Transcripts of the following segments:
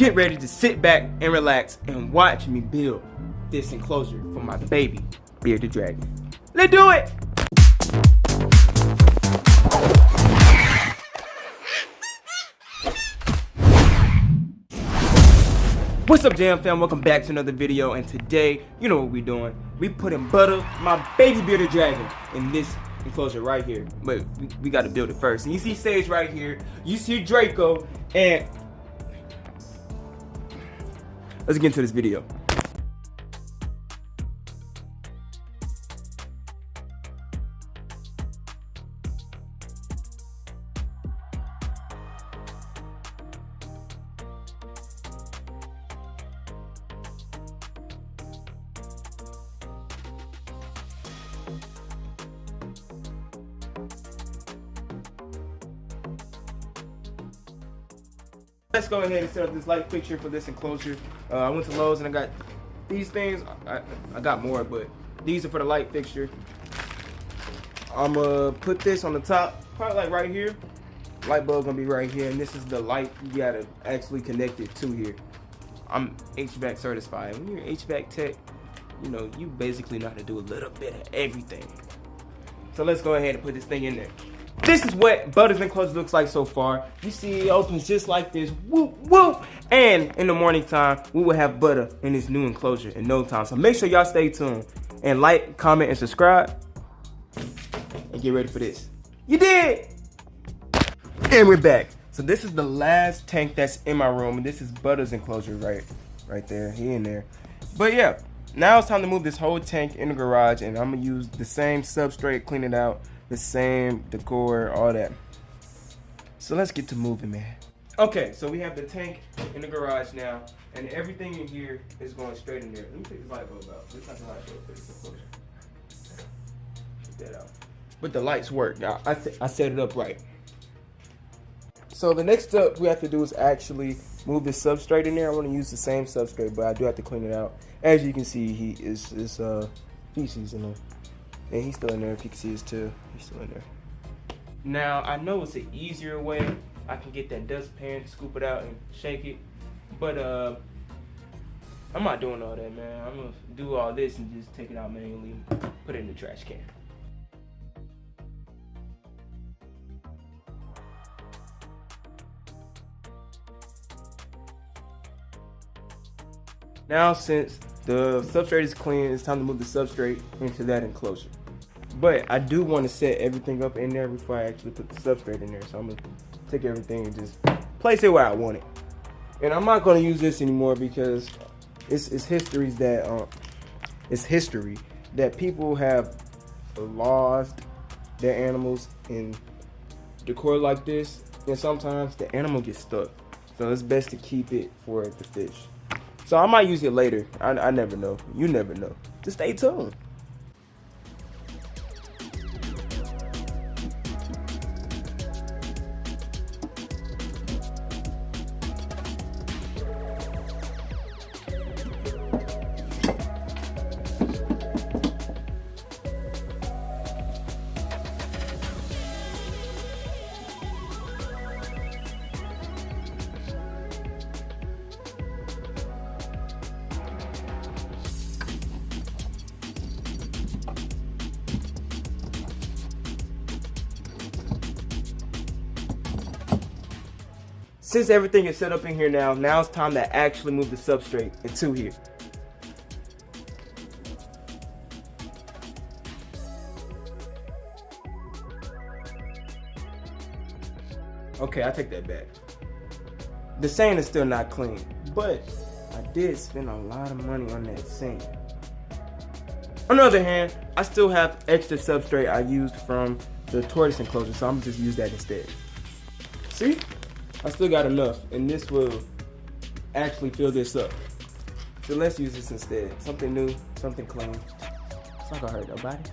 get ready to sit back and relax and watch me build this enclosure for my baby bearded dragon. Let's do it! What's up, Jam fam? Welcome back to another video, and today, you know what we're doing. We putting Butter, my baby bearded dragon, in this enclosure right here. But we gotta build it first. And you see Sage right here, you see Draco, and let's get into this video. Let's go ahead and set up this light fixture for this enclosure. I went to Lowe's and I got these things. I got more, but these are for the light fixture. I'm gonna put this on the top, probably like right here. Light bulb gonna be right here, and this is the light you gotta actually connect it to here. I'm HVAC certified. When you're an HVAC tech, you know, you basically know how to do a little bit of everything. So let's go ahead and put this thing in there. This is what Butter's enclosure looks like so far. You see it opens just like this, whoop, whoop. And in the morning time, we will have Butter in this new enclosure in no time. So make sure y'all stay tuned and like, comment, and subscribe. And get ready for this. You did! And we're back. So this is the last tank that's in my room, and this is Butter's enclosure right there, he in there. But yeah, now it's time to move this whole tank in the garage, and I'm gonna use the same substrate, clean it out, the same decor, all that. So let's get to moving, man. Okay, so we have the tank in the garage now, and everything in here is going straight in there. Let me take this light bulb out. This is not the light bulb for this enclosure. Get that out. But the lights work. Now, I set it up right. So the next step we have to do is actually move the substrate in there. I want to use the same substrate, but I do have to clean it out. As you can see, he is feces in there. And he's still in there. If you can see his tail, he's still in there. Now, I know it's an easier way. I can get that dustpan, scoop it out, and shake it. But I'm not doing all that, man. I'm gonna do all this and just take it out manually and put it in the trash can. Now, since the substrate is clean, it's time to move the substrate into that enclosure. But I do want to set everything up in there before I actually put the substrate in there. So I'm going to take everything and just place it where I want it. And I'm not going to use this anymore because it's history that people have lost their animals in decor like this. And sometimes the animal gets stuck. So it's best to keep it for the fish. So I might use it later. I never know. You never know. Just stay tuned. Since everything is set up in here now it's time to actually move the substrate into here. Okay, I take that back. The sand is still not clean, but I did spend a lot of money on that sand. On the other hand, I still have extra substrate I used from the tortoise enclosure, so I'm gonna just use that instead. See? I still got enough, and this will actually fill this up. So let's use this instead. Something new, something clean. It's not gonna hurt nobody.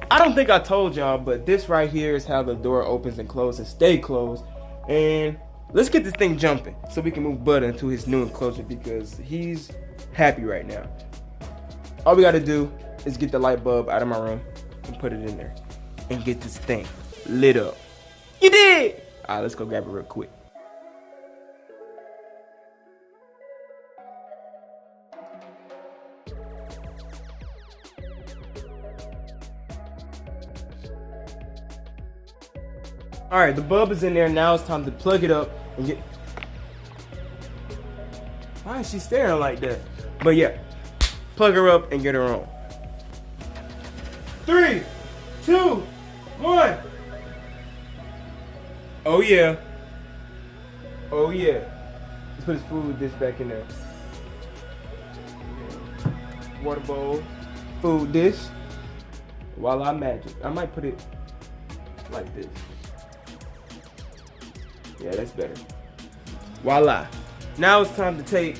I don't think I told y'all, but this right here is how the door opens and closes, stay closed. And let's get this thing jumping so we can move Butter into his new enclosure because he's happy right now. All we gotta do is get the light bulb out of my room and put it in there and get this thing lit up. You did! All right, let's go grab it real quick. All right, the bulb is in there. Now it's time to plug it up and get. Why is she staring like that? But yeah, plug her up and get her on. 3, 2, 1. Oh yeah. Oh yeah. Let's put his food dish back in there. Water bowl, food dish. Voila magic. I might put it like this. Yeah, that's better. Voila. Now it's time to take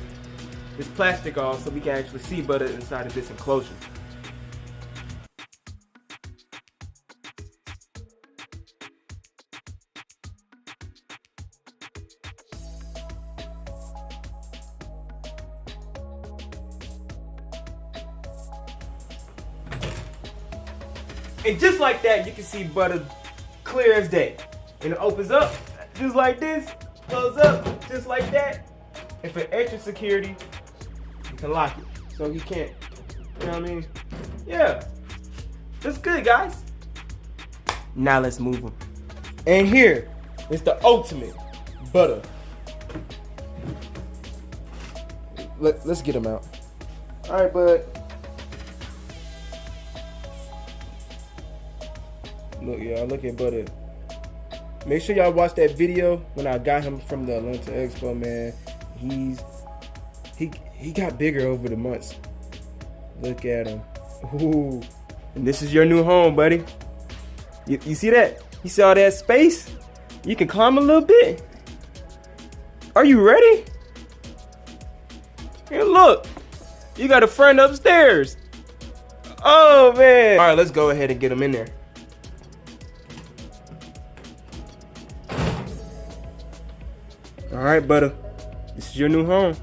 this plastic off so we can actually see Butter inside of this enclosure. And just like that, you can see Butter clear as day. And it opens up just like this, close up just like that. And for extra security, you can lock it so he can't, you know what I mean? Yeah, that's good, guys. Now let's move him. And here is the ultimate Butter. Let's get him out. All right, bud. Look, y'all, look at Butter. Make sure y'all watch that video when I got him from the Atlanta Expo, man. He got bigger over the months. Look at him. Ooh. And this is your new home, buddy. You see that? You see all that space? You can climb a little bit. Are you ready? And look, you got a friend upstairs. Oh, man. All right, let's go ahead and get him in there. All right, Butter, this is your new home.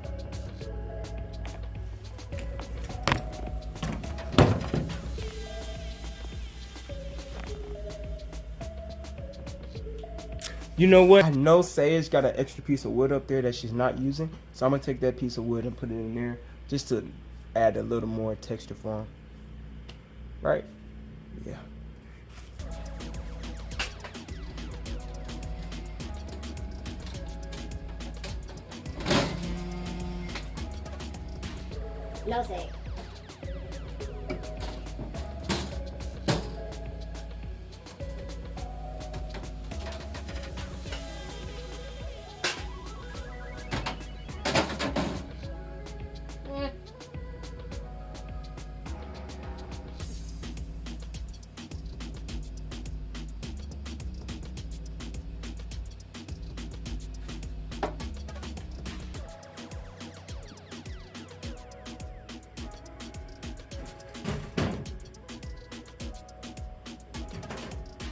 You know what? I know Sage got an extra piece of wood up there that she's not using, so I'm gonna take that piece of wood and put it in there just to add a little more texture for him. Right? Yeah. No say.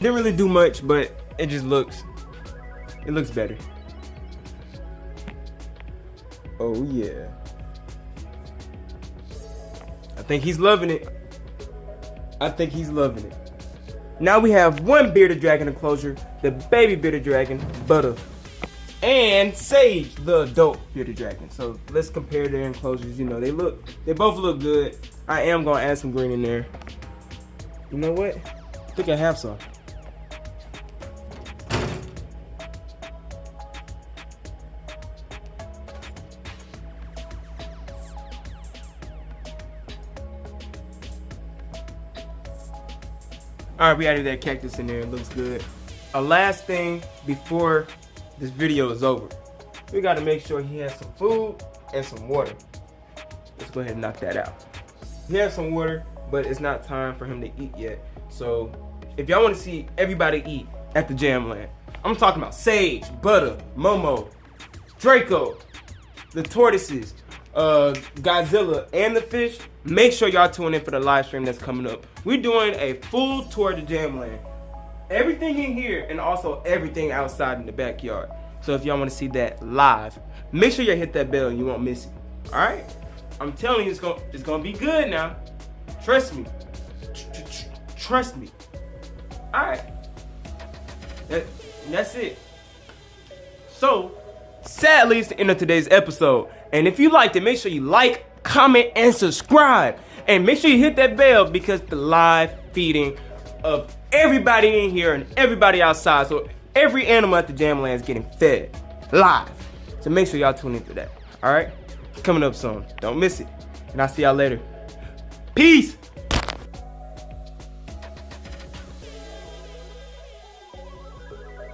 Didn't really do much, but it just looks better. Oh yeah. I think he's loving it. I think he's loving it. Now we have one bearded dragon enclosure, the baby bearded dragon, Butter, and Sage, the adult bearded dragon. So let's compare their enclosures. You know, they both look good. I am gonna add some green in there. You know what? I think I have some. All right, we added that cactus in there. It looks good. A last thing before this video is over. We got to make sure he has some food and some water. Let's go ahead and knock that out. He has some water, but it's not time for him to eat yet. So if y'all want to see everybody eat at the Jamland, I'm talking about Sage, Butter, Momo, Draco, the tortoises, Godzilla and the fish, make sure y'all tune in for the live stream that's coming up. We're doing a full tour of the jam land. Everything in here and also everything outside in the backyard. So if y'all want to see that live, make sure you hit that bell and you won't miss it. All right? I'm telling you, it's gonna be good now. Trust me. Trust me. All right. That's it. So, sadly, it's the end of today's episode. And if you liked it, make sure you like, comment, and subscribe. And make sure you hit that bell because the live feeding of everybody in here and everybody outside. So every animal at the Jam Land is getting fed live. So make sure y'all tune in for that. All right? Coming up soon. Don't miss it. And I'll see y'all later. Peace.